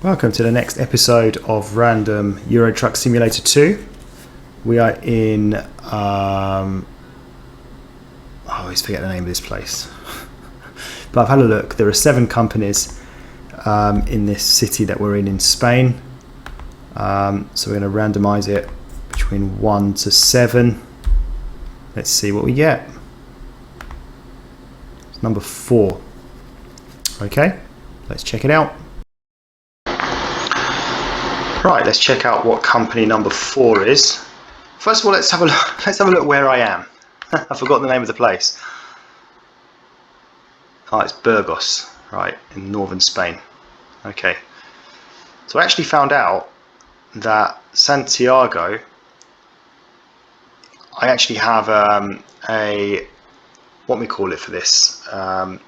Welcome to the next episode of Random Euro Truck Simulator 2. We are in, I always forget the name of this place. But I've had a look. There are 7 companies in this city that we're in Spain. So we're going to randomize it between 1 to 7. Let's see what we get. It's number 4. Okay, let's check it out. Right, let's check out what company number 4 is. First of all, let's have a look. Let's have a look where I am. I forgot the name of the place. Oh, it's Burgos, right, in northern Spain. Okay. So I actually found out that Santiago, I actually have what we call it for this, an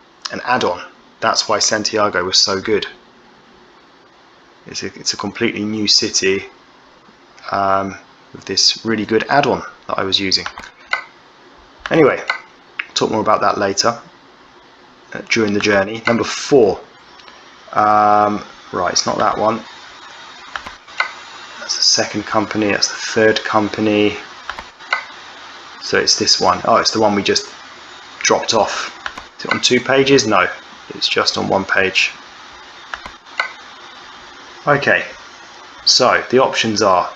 add-on. That's why Santiago was so good. It's a completely new city with this really good add-on that I was using. Anyway, I'll talk more about that later during the journey. Number 4. Right, it's not that one. That's the second company. That's the third company. So it's this one. Oh, it's the one we just dropped off. Is it on 2 pages? No, it's just on 1 page. Okay, so the options are,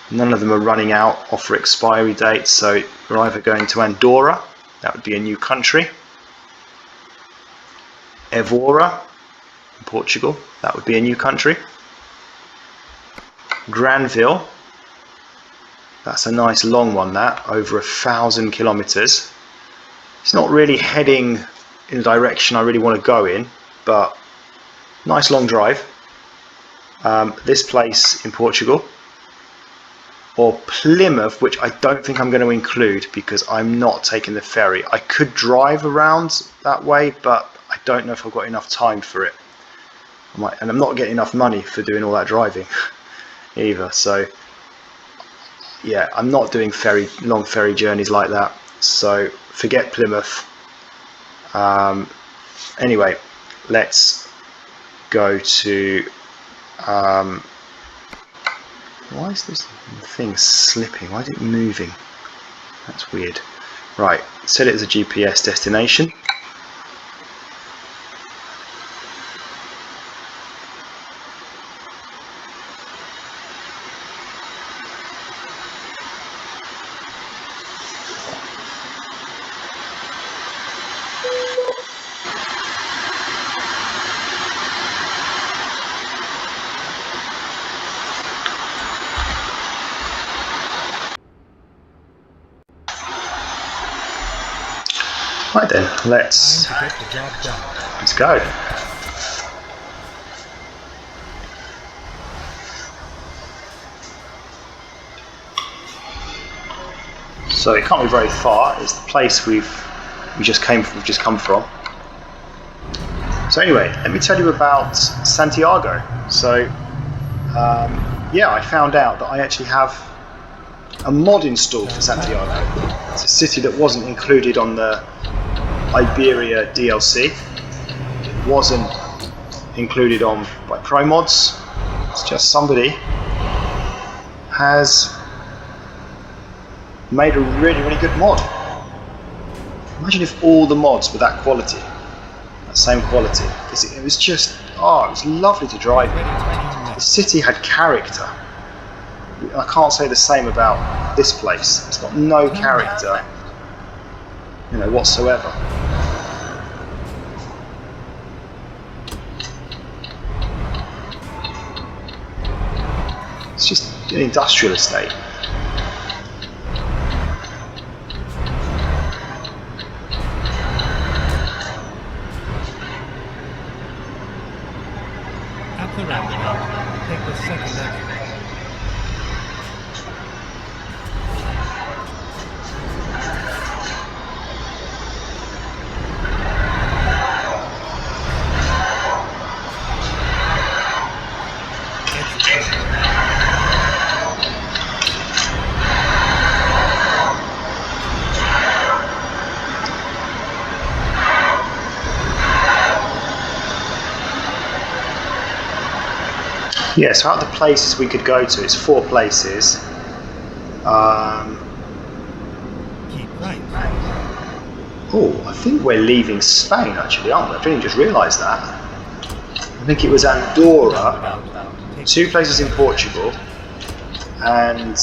none of them are running out, offer expiry dates, so we're either going to Andorra, that would be a new country, Evora in Portugal, that would be a new country, Granville, that's a nice long one, that, over 1,000 kilometers. It's not really heading in the direction I really want to go in, but nice long drive. This place in Portugal, or Plymouth, which I don't think I'm going to include because I'm not taking the ferry. I could drive around that way, but I don't know if I've got enough time for it. And I'm not getting enough money for doing all that driving either. So yeah, I'm not doing long ferry journeys like that. So forget Plymouth. Anyway, let's go to why is this thing slipping? Why is it moving? That's weird. Right, set it as a GPS destination. Right then, let's go. So it can't be very far. It's the place we've just come from. So anyway, let me tell you about Santiago. So yeah, I found out that I actually have a mod installed for Santiago. It's a city that wasn't included on the Iberia DLC. It wasn't included by Pro Mods. It's just somebody has made a really, really good mod. Imagine if all the mods were that quality, that same quality. It was just, it was lovely to drive in. The city had character. I can't say the same about this place. It's got no character, whatsoever. It's just an industrial estate. At the roundabout, take the second exit. Yeah, so out of the places we could go to, it's 4 places. Keep right. Oh, I think we're leaving Spain actually, aren't we? I didn't just realise that. I think it was Andorra, Roundabout. Take 2 the places in second Portugal, and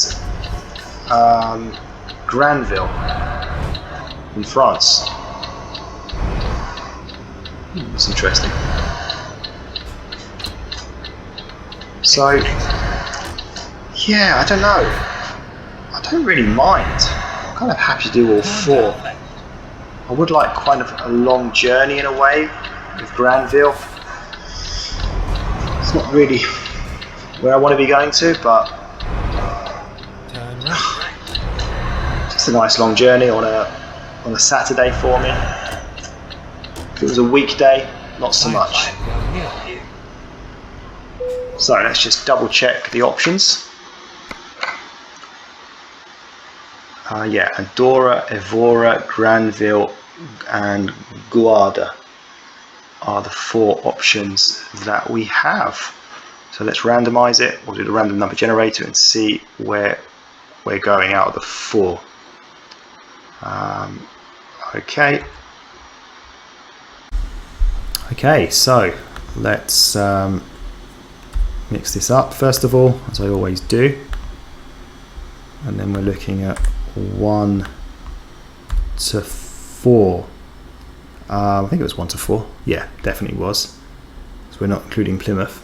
Granville in France. That's interesting. So, yeah, I don't know. I don't really mind. I'm kind of happy to do all 4. I would like kind of a long journey in a way with Granville. It's not really where I want to be going to, but Turn right. just a nice long journey on a Saturday for me. If it was a weekday, not so much. Down here. So let's just double check the options. Yeah, Andorra, Evora, Granville and Guarda are the 4 options that we have. So let's randomize it. We'll do the random number generator and see where we're going out of the 4. Okay. Okay, so let's mix this up first of all, as I always do. And then we're looking at 1 to 4. I think it was 1 to 4. Yeah, definitely was. So we're not including Plymouth.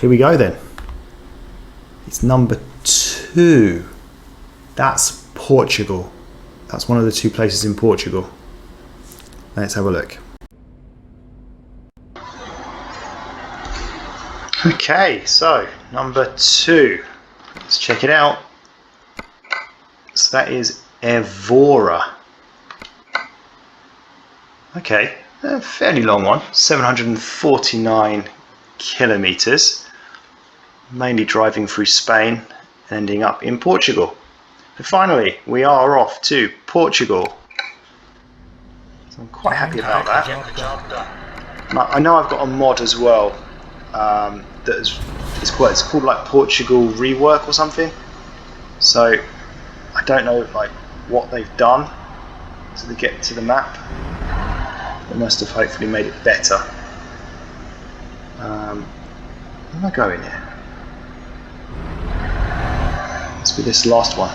Here we go then. It's number 2. That's Portugal. That's one of the 2 places in Portugal. Let's have a look. Okay, so number 2. Let's check it out. So that is Evora. Okay, a fairly long one, 749 kilometers, mainly driving through Spain and ending up in Portugal. But finally, we are off to Portugal. So I'm quite happy about that. I know I've got a mod as well that is it's called like Portugal Rework or something. So I don't know like what they've done to get to the map. They must have hopefully made it better. Where am I going here? Must be this last one.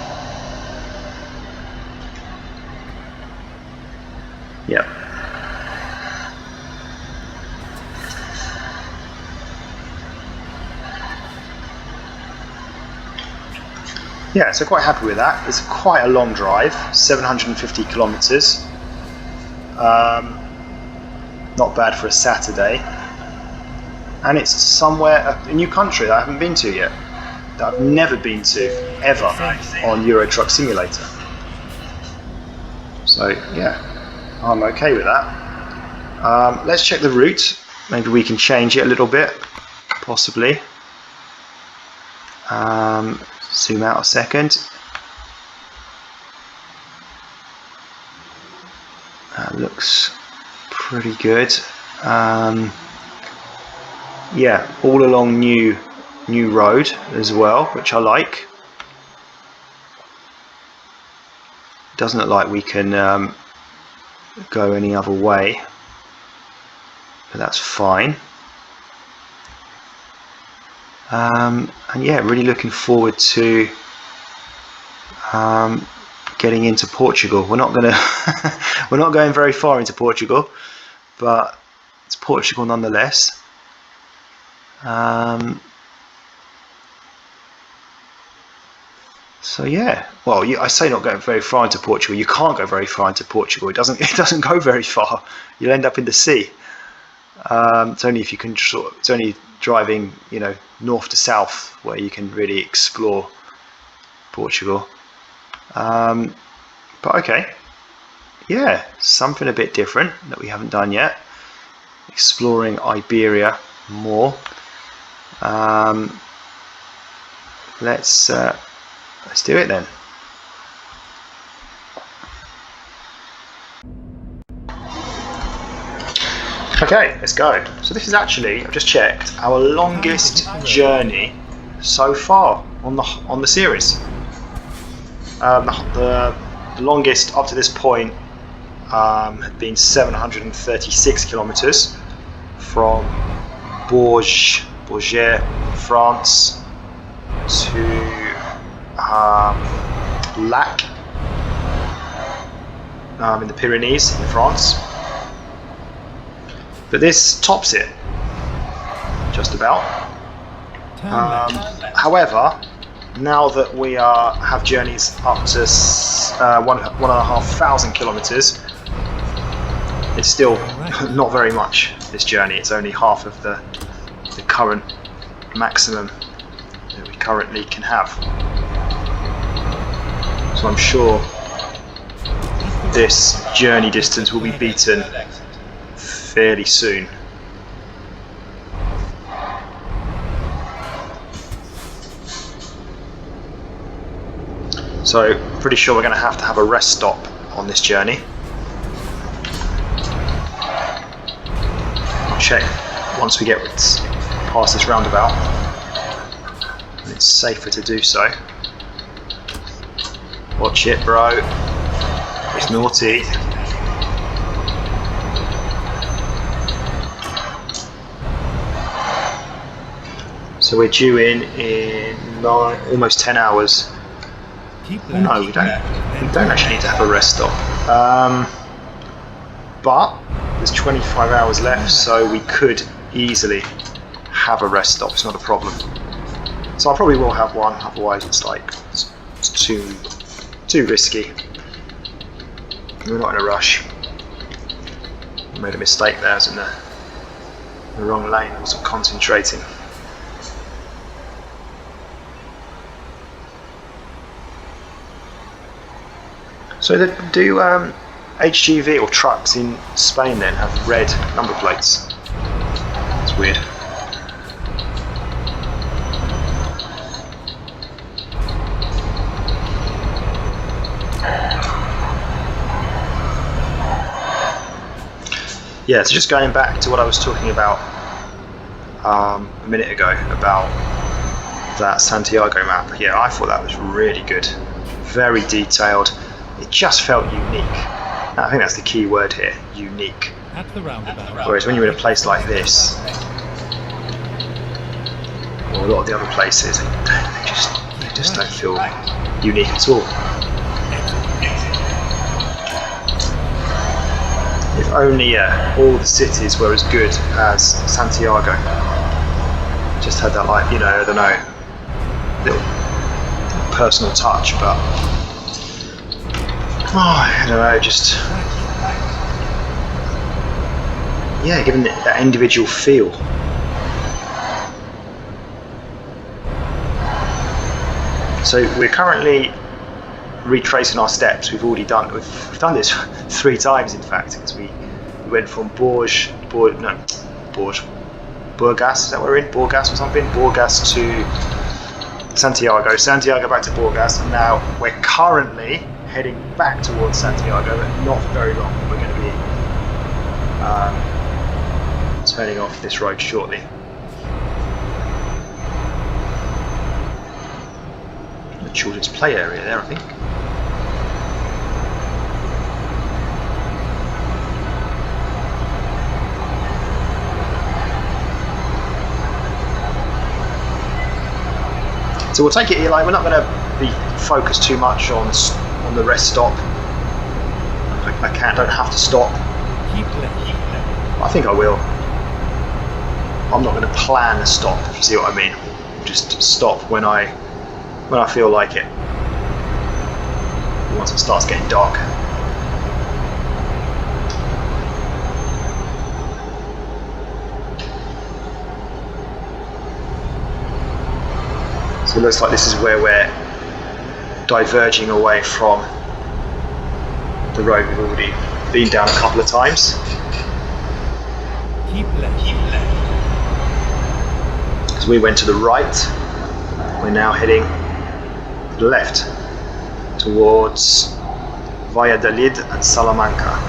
Yep. Yeah, so quite happy with that. It's quite a long drive, 750 kilometers. Not bad for a Saturday. And it's somewhere, a new country that I haven't been to yet. That I've never been to, ever, on Euro Truck Simulator. So, yeah, I'm okay with that. Let's check the route. Maybe we can change it a little bit, possibly. Zoom out a second. That looks pretty good. Yeah, all along new road as well, which I like. Doesn't look like we can go any other way, but that's fine. And yeah, really looking forward to getting into Portugal. We're not gonna we're not going very far into Portugal, but it's Portugal nonetheless. So yeah, well, I say not going very far into Portugal. You can't go very far into Portugal. It doesn't go very far. You'll end up in the sea. It's only if you can it's only driving, you know, north to south where you can really explore Portugal. But okay, yeah, something a bit different that we haven't done yet. Exploring Iberia more. Let's do it then. Okay, let's go. So this is actually, I've just checked, our longest journey so far on the series. The longest up to this point had been 736 kilometers from Bourges, France, to Lac in the Pyrenees in France. But this tops it, just about. However, now that we have journeys up to 1,500 kilometers, it's still not very much, this journey. It's only half of the current maximum that we currently can have. So I'm sure this journey distance will be beaten fairly soon. So pretty sure we're going to have a rest stop on this journey. I'll check once we get past this roundabout. It's safer to do so. Watch it, bro. It's naughty. So we're due in almost 10 hours. Oh, no, we don't actually need to have a rest stop. But there's 25 hours left, so we could easily have a rest stop. It's not a problem. So I probably will have one, otherwise it's too risky. We're not in a rush. I made a mistake there. I was in the wrong lane. I wasn't concentrating. So do HGV or trucks in Spain then have red number plates? It's weird. Yeah, so just going back to what I was talking about a minute ago about that Santiago map. Yeah, I thought that was really good. Very detailed. It just felt unique. I think that's the key word here, unique. At the roundabout. Whereas when you're in a place like this, or a lot of the other places, they just don't feel unique at all. If only all the cities were as good as Santiago. Just had that, like, you know, I don't know, little personal touch, but I don't know, just giving it that individual feel. So we're currently retracing our steps. We've done this 3 times, in fact, because we went from Burgos, is that where we're in? Burgos or something? Burgos to Santiago back to Burgos, and now we're currently heading back towards Santiago, but not for very long. We're going to be turning off this road shortly. The children's play area there, I think. So we'll take it here. Like, we're not going to be focused too much on the rest stop. I don't have to stop. I think I will. I'm not going to plan a stop, if you see what I mean. Just stop when I feel like it. Once it starts getting dark. So it looks like this is where we're diverging away from the road we've already been down a couple of times. Keep left. As we went to the right, we're now heading to the left towards Valladolid and Salamanca.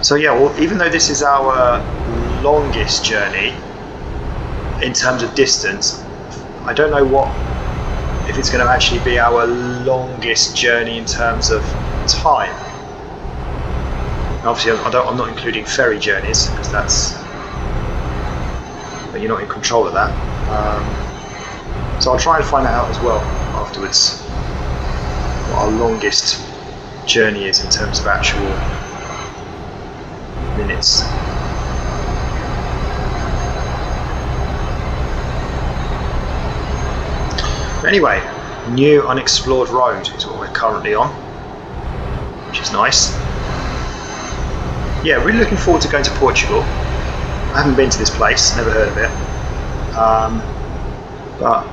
So yeah, well, even though this is our longest journey in terms of distance, I don't know if it's going to actually be our longest journey in terms of time. And obviously, I'm not including ferry journeys because but you're not in control of that. So I'll try and find that out as well afterwards, what our longest journey is in terms of actual minutes. But anyway, new unexplored road is what we're currently on, which is nice. Yeah, really looking forward to going to Portugal. I haven't been to this place, never heard of it. But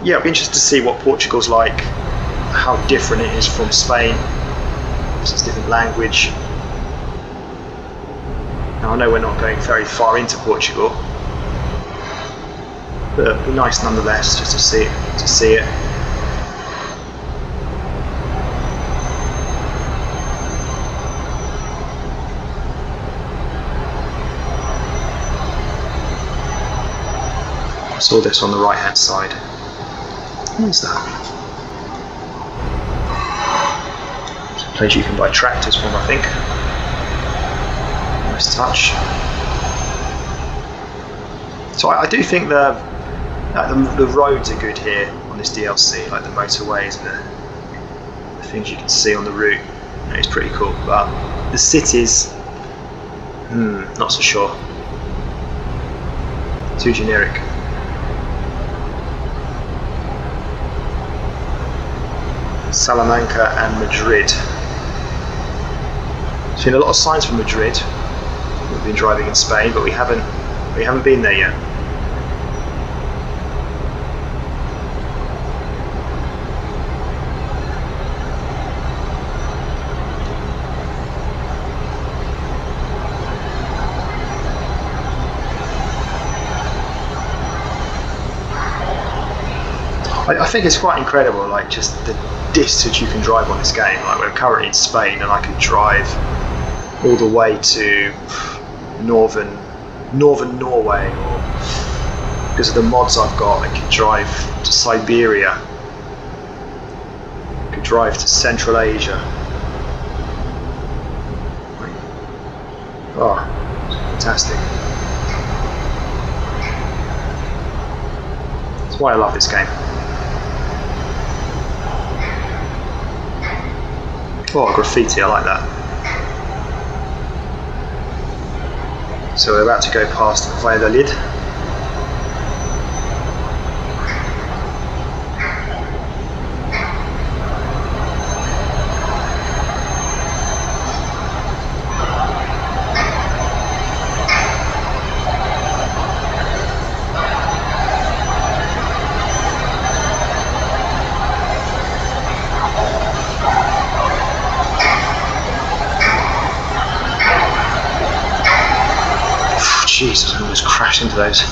yeah, I'll be interested to see what Portugal's like, how different it is from Spain. It's a different language. Now I know we're not going very far into Portugal, but it'd be nice nonetheless just to see it. I saw this on the right hand side. What is that? It's a place you can buy tractors from, I think. Nice touch. So I do think the roads are good here on this DLC, like the motorways and the things you can see on the route. It's pretty cool, but the cities, not so sure. Too generic. Salamanca and Madrid. Seen a lot of signs for Madrid. We've been driving in Spain, but we haven't been there yet. I think it's quite incredible, like just the distance you can drive on this game. Like we're currently in Spain, and I could drive all the way to northern Norway, or because of the mods I've got, I could drive to Siberia. I could drive to Central Asia. Oh, fantastic! That's why I love this game. Oh, graffiti, I like that. So we're about to go past Valladolid. Jesus, I almost crashed into those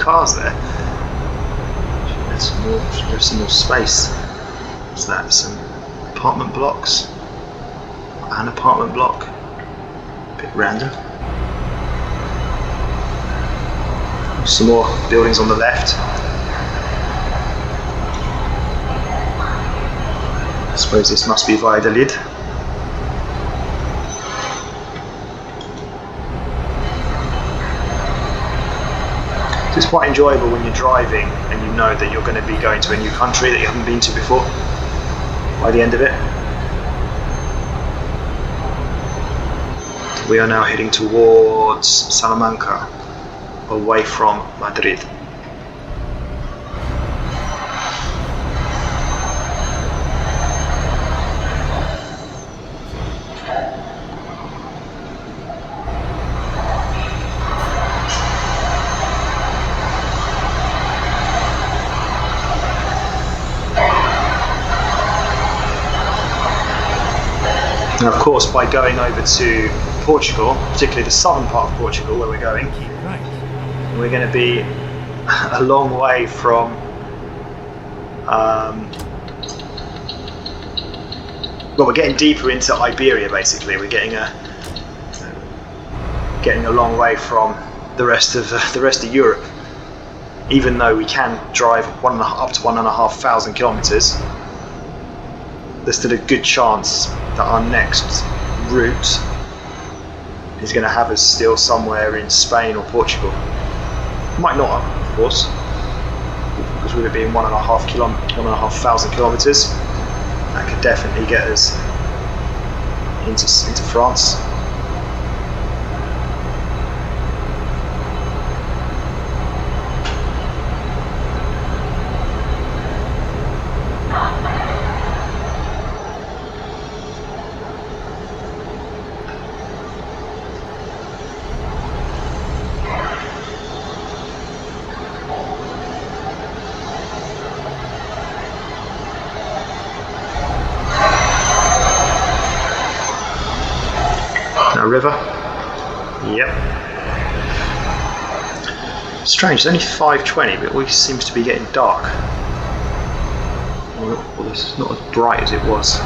cars there. There's some more space. What's that? Some apartment blocks? An apartment block? A bit random. Some more buildings on the left. I suppose this must be Valladolid. It's quite enjoyable when you're driving and you know that you're going to be going to a new country that you haven't been to before by the end of it. We are now heading towards Salamanca, away from Madrid. Now, of course, by going over to Portugal, particularly the southern part of Portugal where we're going, Keep right. we're going to be a long way from well, we're getting deeper into Iberia basically. We're getting getting a long way from the rest of Europe. Even though we can drive up to 1,500 kilometers, there's still a good chance that our next route is going to have us still somewhere in Spain or Portugal. Might not, of course, because with it being 1,500 kilometers, that could definitely get us into France. River. Yep. Strange, it's only 5:20, but it always seems to be getting dark. Well, it's not as bright as it was.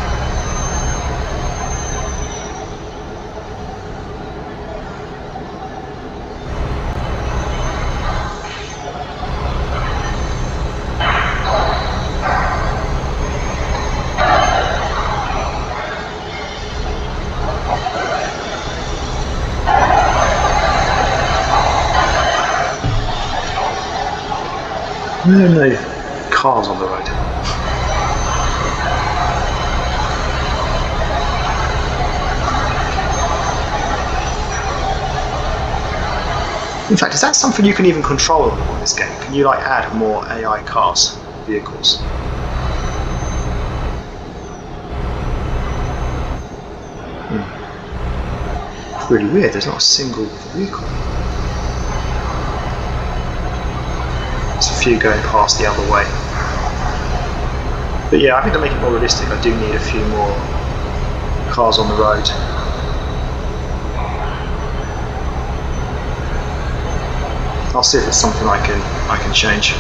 No cars on the road. In fact, is that something you can even control on this game? Can you like add more AI cars, vehicles? It's really weird, there's not a single vehicle. There's a few going past the other way. But yeah, I think to make it more realistic, I do need a few more cars on the road. I'll see if there's something I can change.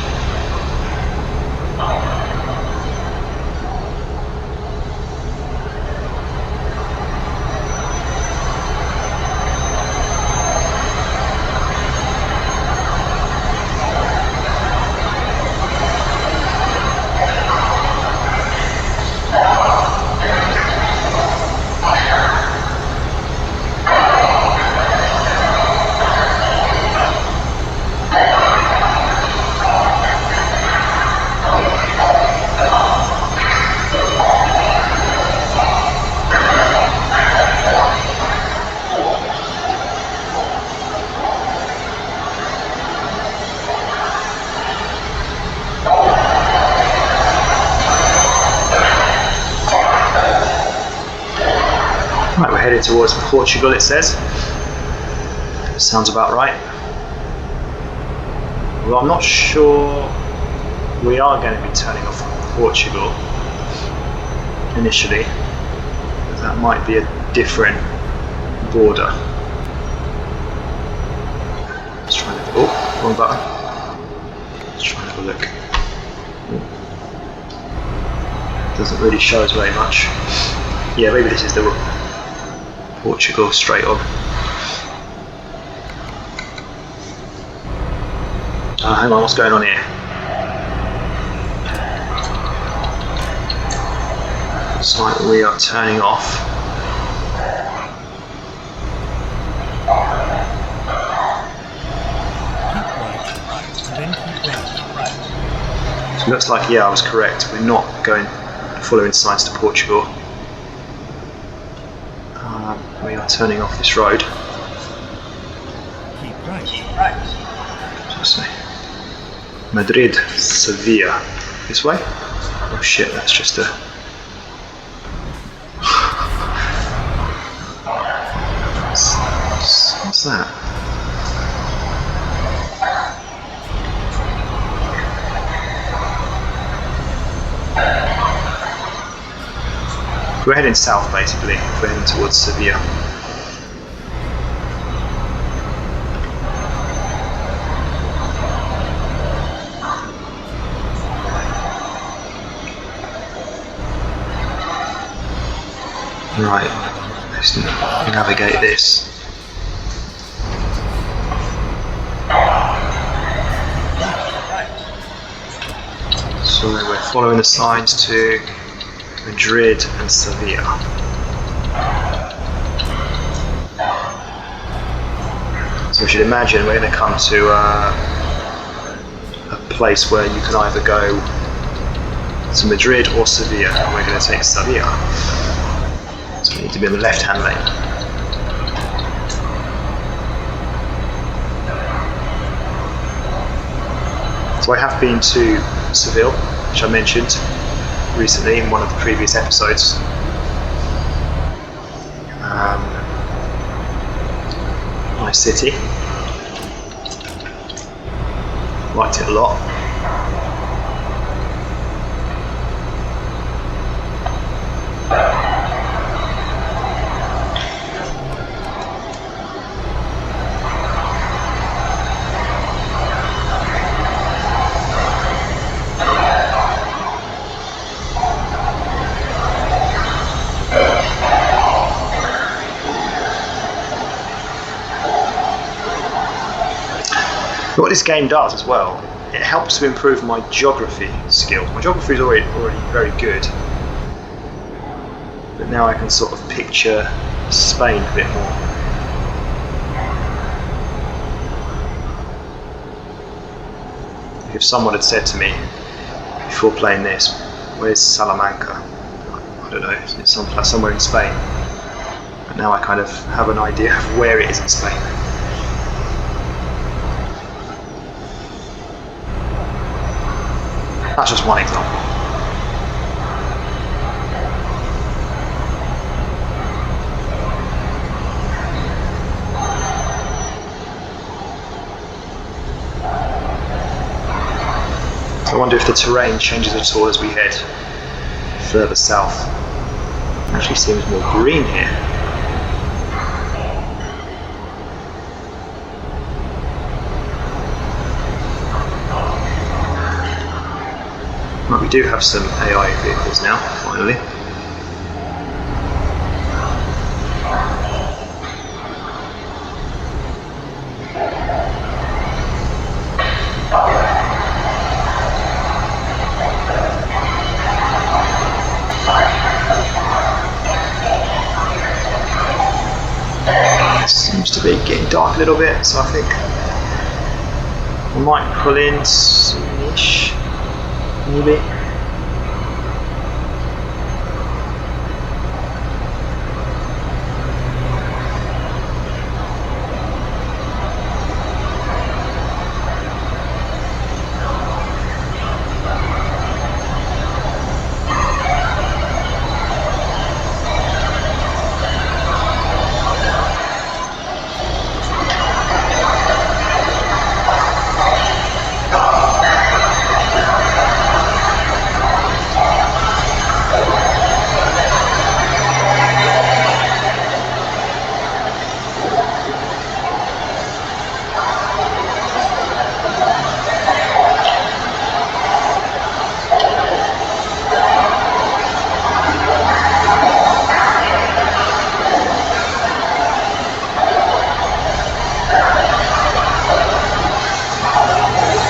Right, we're headed towards Portugal, it says. Sounds about right. Well, I'm not sure we are going to be turning off from Portugal initially. That might be a different border. Let's try and have a look. Oh, wrong button. Let's try and have a look. Doesn't really show us very much. Yeah, maybe this is the Portugal straight on. Hang on, what's going on here? Looks like we are turning off. So it looks like, yeah, I was correct. We're not going following signs to Portugal. We are turning off this road. Keep right. What's it say? Madrid, Sevilla. This way? Oh shit, that's just a... What's that? We're heading south basically, we're heading towards Sevilla. Right, let's navigate this. So we're following the signs to Madrid and Sevilla. So we should imagine we're going to come to a place where you can either go to Madrid or Sevilla, and we're going to take Sevilla. So we need to be on the left-hand lane. So I have been to Seville, which I mentioned recently in one of the previous episodes. Nice city. Liked it a lot. What this game does as well, it helps to improve my geography skill. My geography is already very good, but now I can sort of picture Spain a bit more. If someone had said to me before playing this, "Where's Salamanca?" I don't know, it's somewhere in Spain. But now I kind of have an idea of where it is in Spain. That's just one example. I wonder if the terrain changes at all as we head further south. It actually seems more green here. But we do have some AI vehicles now, finally. It seems to be getting dark a little bit, so I think we might pull in soonish. Maybe.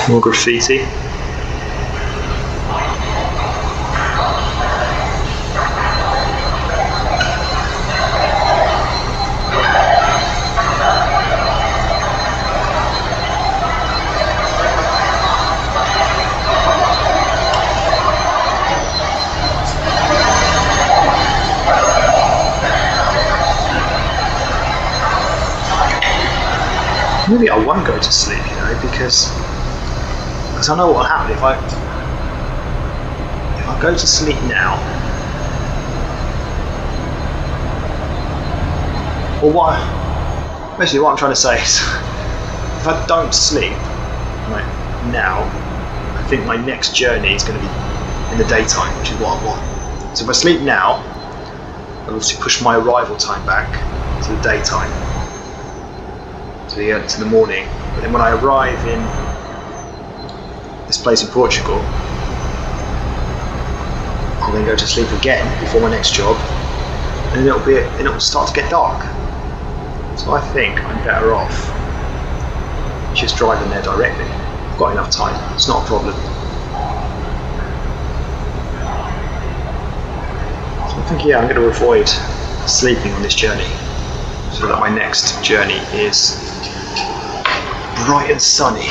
More graffiti. Maybe I won't go to sleep, because I know what will happen if I go to sleep now. Or basically what I'm trying to say is, if I don't sleep now, I think my next journey is going to be in the daytime, which is what I want. So if I sleep now, I'll obviously push my arrival time back to the daytime, to the morning. But then when I arrive in this place in Portugal, I'll then go to sleep again before my next job, and then it'll start to get dark. So I think I'm better off just driving there directly. I've got enough time, it's not a problem. think, yeah, I'm going to avoid sleeping on this journey so that my next journey is bright and sunny.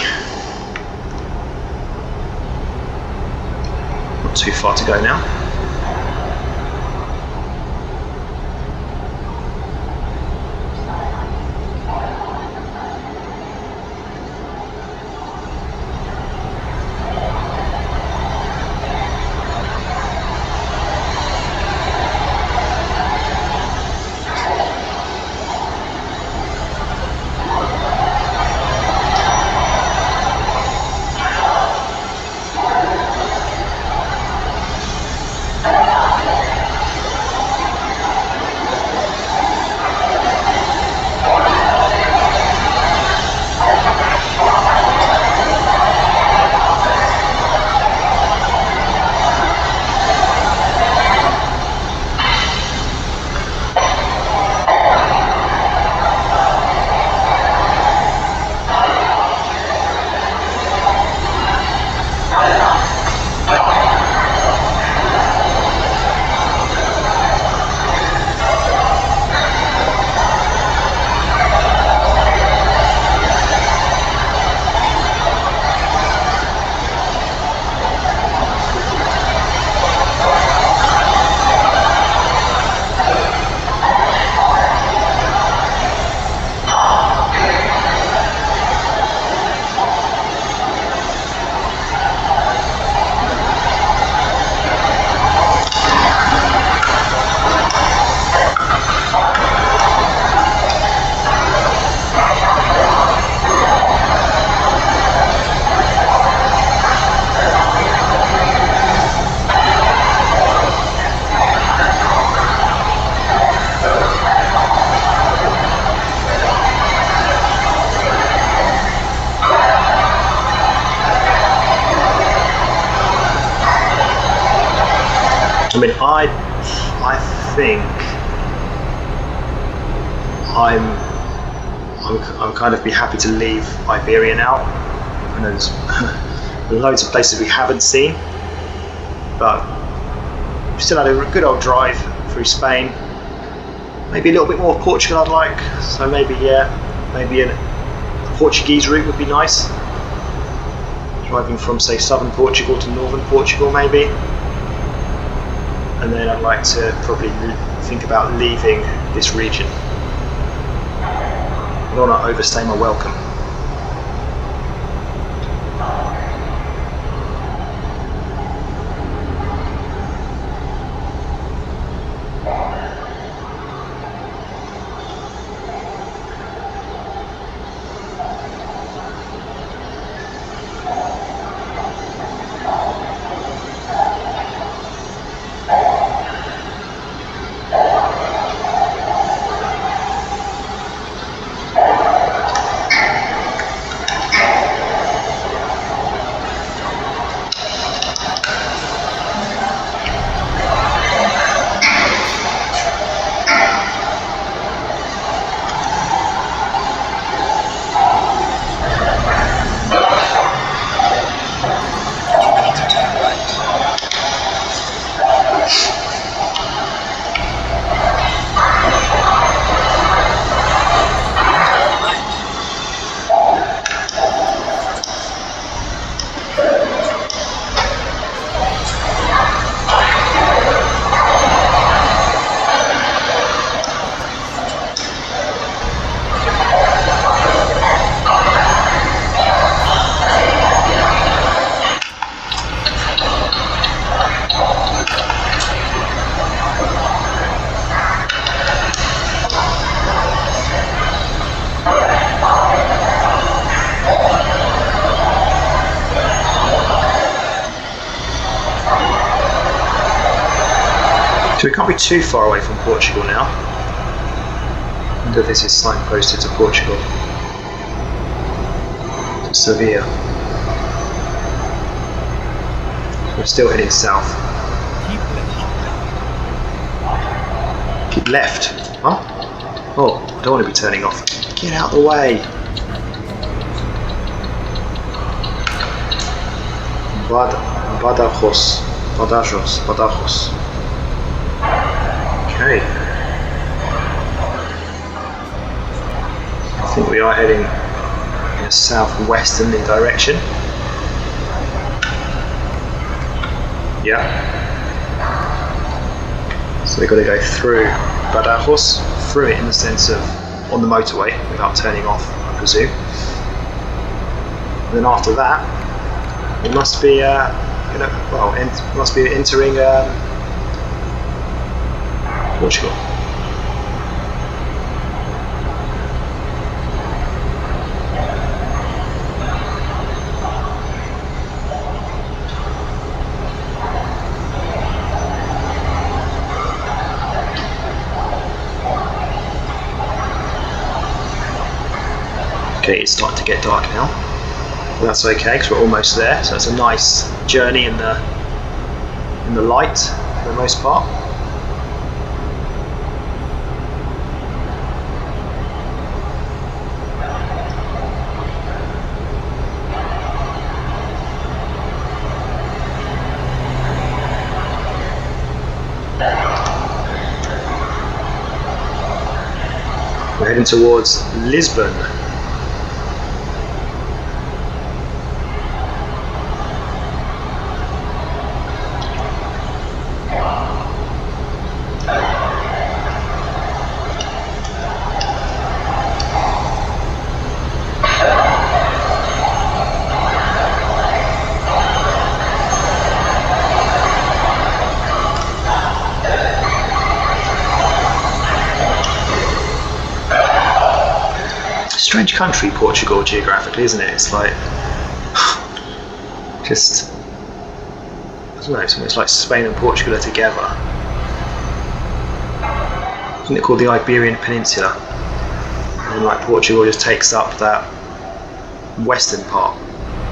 Not too far to go now. I mean, I think I'm kind of be happy to leave Iberia now. I know there's loads of places we haven't seen, but we still had a good old drive through Spain. Maybe a little bit more of Portugal I'd like, so maybe a Portuguese route would be nice. Driving from, say, southern Portugal to northern Portugal maybe. And then I'd like to probably think about leaving this region. I don't want to overstay my welcome. So we can't be too far away from Portugal now. I wonder if this is signposted to Portugal. To Sevilla. We're still heading south. Keep left. Huh? Oh, I don't want to be turning off. Get out of the way. Badajoz. Okay. I think we are heading in a southwesterly direction. Yeah. So we've got to go through Burgos, through it in the sense of on the motorway without turning off, I presume. And then after that, it must be must be entering Portugal. Okay, it's starting to get dark now. But that's okay because we're almost there. So it's a nice journey in the light for the most part. We're heading towards Lisbon. Strange country, Portugal, geographically, isn't it? It's like just, I don't know, it's almost like Spain and Portugal are together. Isn't it called the Iberian Peninsula? And like Portugal just takes up that western part,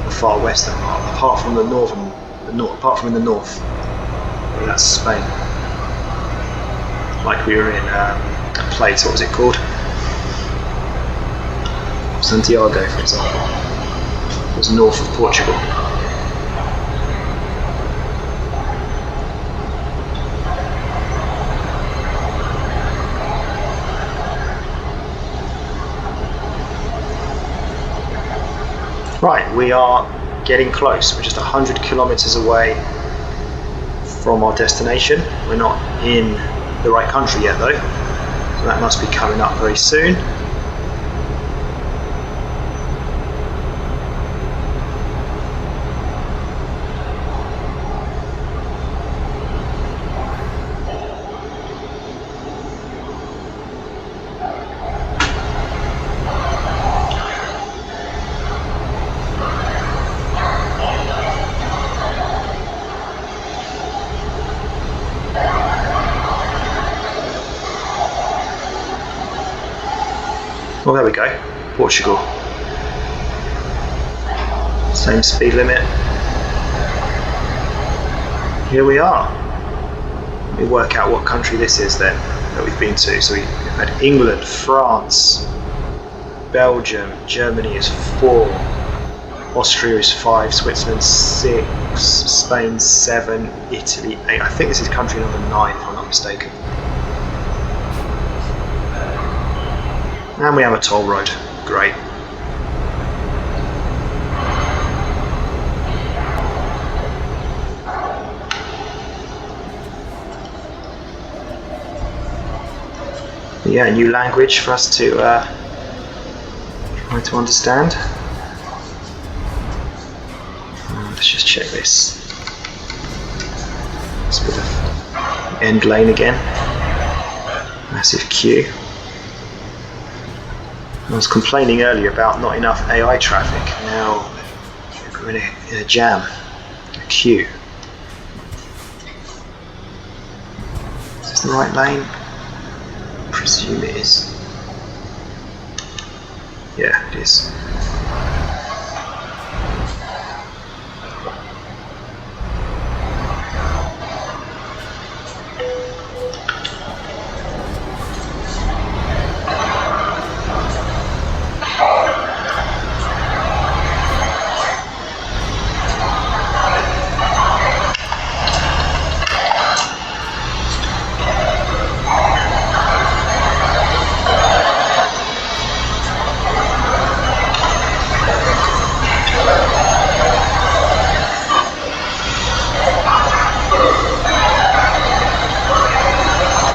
the far western part, apart from apart from in the north. That's Spain. Like we were in a place, what was it called? Santiago, for example, was north of Portugal. Right, we are getting close. We're just 100 kilometers away from our destination. We're not in the right country yet though, so that must be coming up very soon. Well, there we go, Portugal. Same speed limit. Here we are. Let me work out what country this is then that we've been to. So we've had England, France, Belgium, Germany is 4, Austria is 5, Switzerland 6, Spain 7, Italy 8. I think this is country number 9 if I'm not mistaken. And we have a toll road. Great. But yeah, a new language for us to try to understand. Let's just check this. It's a bit of end lane again. Massive queue. I was complaining earlier about not enough AI traffic. Now we're in a jam, a queue. Is this the right lane? I presume it is. Yeah, it is.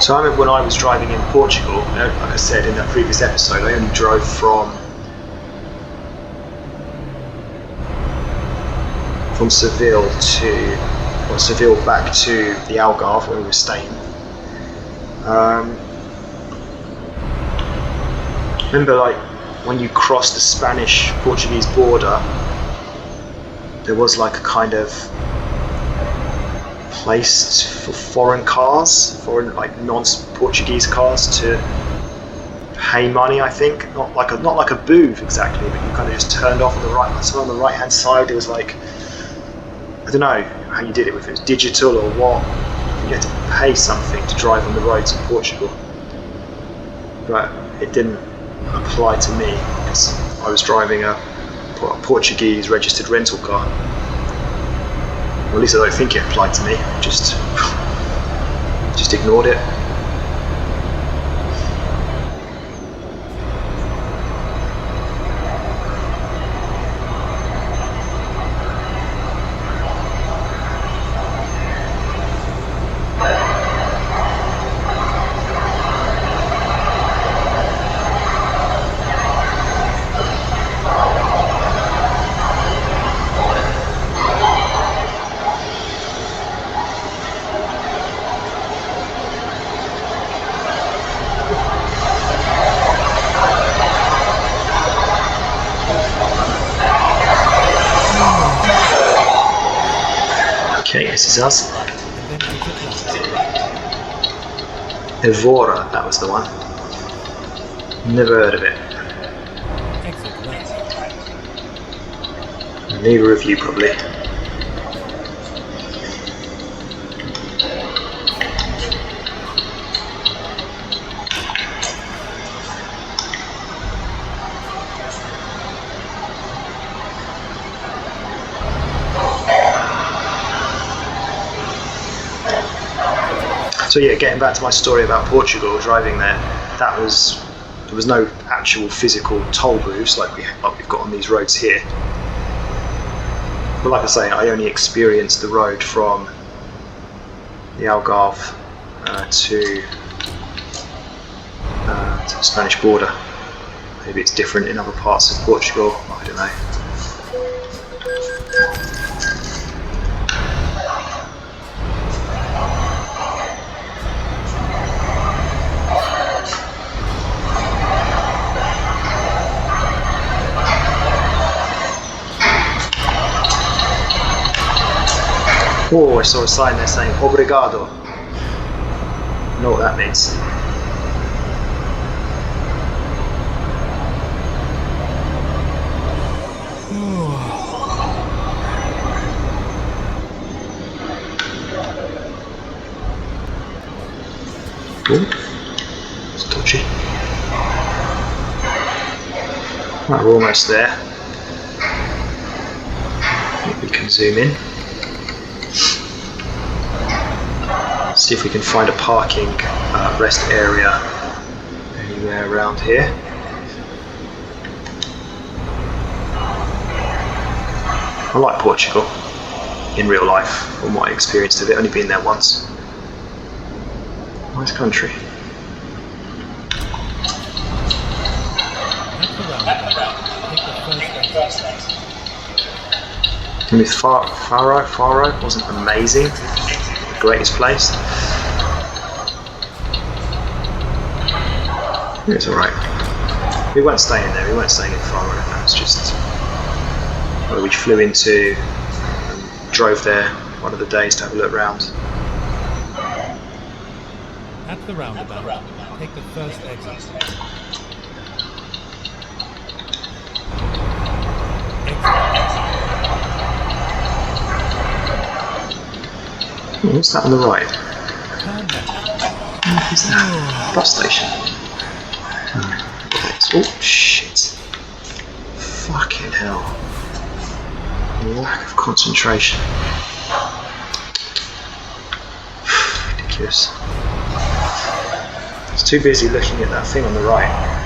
So I remember when I was driving in Portugal, like I said in that previous episode, I only drove from Seville back to the Algarve where we were staying. Remember, like when you crossed the Spanish-Portuguese border, there was like a kind of place for foreign like non-Portuguese cars to pay money. I think not like a booth exactly, but you kind of just turned off on the right. So on the right-hand side, there was like, I don't know how you did it, if it was digital or what. You had to pay something to drive on the roads in Portugal, but it didn't apply to me because I was driving a Portuguese registered rental car. Or at least I don't think it applied to me. Just ignored it. Okay, this is us. And then exit left. Evora, that was the one. Never heard of it. Exit left. Neither of you probably. So yeah, getting back to my story about Portugal, driving there, there was no actual physical toll booths like we've got on these roads here. But like I say, I only experienced the road from the Algarve to the Spanish border. Maybe it's different in other parts of Portugal, I don't know. Oh, I saw a sign there saying Obrigado. I know what that means. Oh, it's dodgy. Right, we're almost there. I think we can zoom in. See if we can find a parking rest area anywhere around here. I like Portugal in real life, from what I experienced of it. Only been there once. Nice country. And with Faro wasn't amazing. The greatest place. It's alright. We weren't staying there, we weren't staying in Faro. That was just where we flew into and drove there one of the days to have a look around. At the roundabout, take the first exit. Oh, what's that on the right? Turn left. What is that? Bus station. Oh shit. Fucking hell. Lack of concentration. Ridiculous. I was too busy looking at that thing on the right.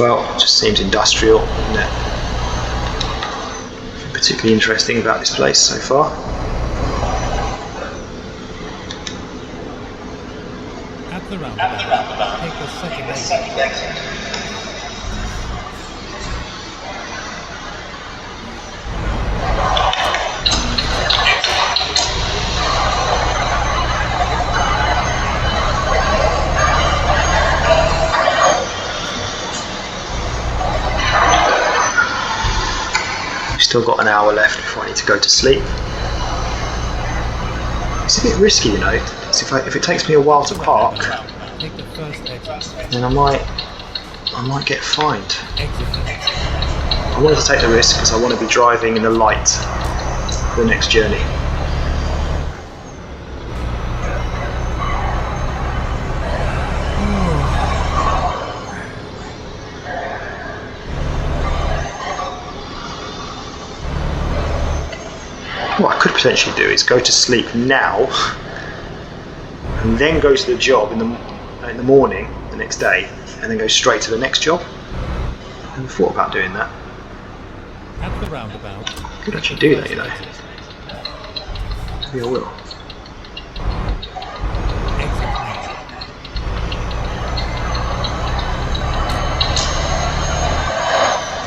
Well, it just seems industrial, doesn't it? Nothing particularly interesting about this place so far. At the roundabout, take the second exit. Still got an hour left before I need to go to sleep. It's a bit risky, you know. If it takes me a while to park, Take the first exit. then I might get fined. Exit. I wanted to take the risk because I want to be driving in the light for the next journey. What I could potentially do is go to sleep now and then go to the job in the morning the next day and then go straight to the next job. I never thought about doing that. At the roundabout. I could actually do that, you know. Maybe I will. Exit.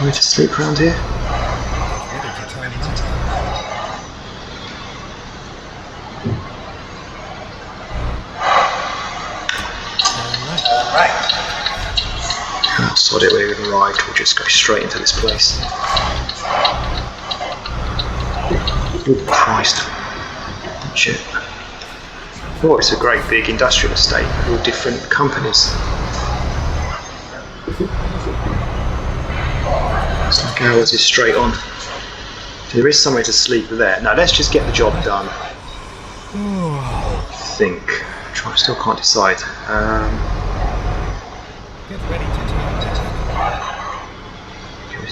Am I to sleep around here? Ready to turn left. Turn right. Oh, sod it, we've arrived. We'll just go straight into this place. Oh, Christ. Shit. Oh, it's a great big industrial estate with all different companies. It's like ours is straight on. So there is somewhere to sleep there. Now let's just get the job done. I think. I still can't decide. Get ready to turn left.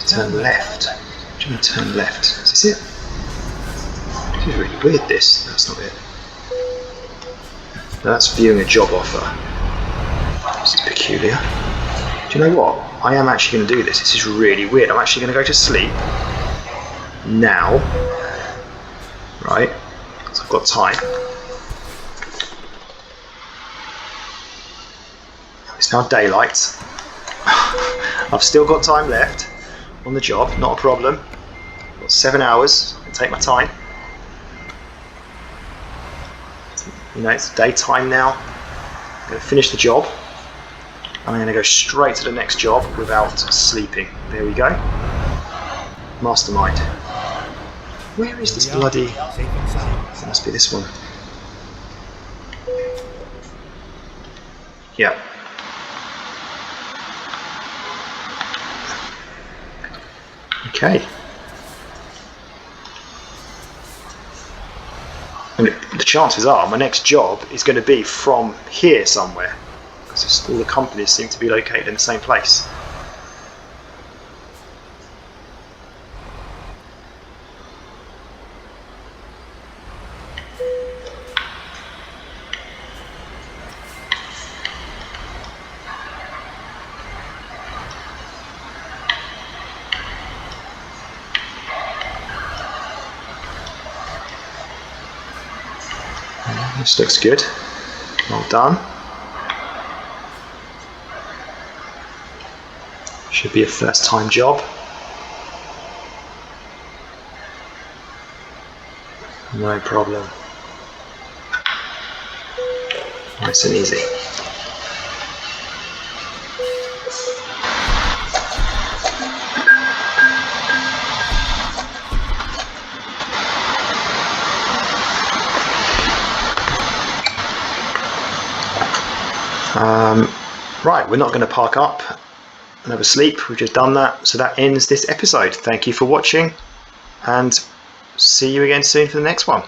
Turn left. What do you mean turn left? Is this it? This is really weird, this. That's not it. That's viewing a job offer. This is peculiar. Do you know what? I am actually going to do this. This is really weird. I'm actually going to go to sleep now. Right? Because I've got time. It's now daylight. I've still got time left on the job, not a problem. I've got 7 hours. I can take my time. You know, it's daytime now. I'm going to finish the job. I'm going to go straight to the next job without sleeping. There we go. Mastermind. Where is this bloody... Safe and sound. It must be this one. Yeah. Okay. And the chances are my next job is going to be from here somewhere, because all the companies seem to be located in the same place. This looks good. Well done. Should be a first time job. No problem. Nice and easy. Right, we're not going to park up and have a sleep. We've just done that, so that ends this episode. Thank you for watching, and see you again soon for the next one.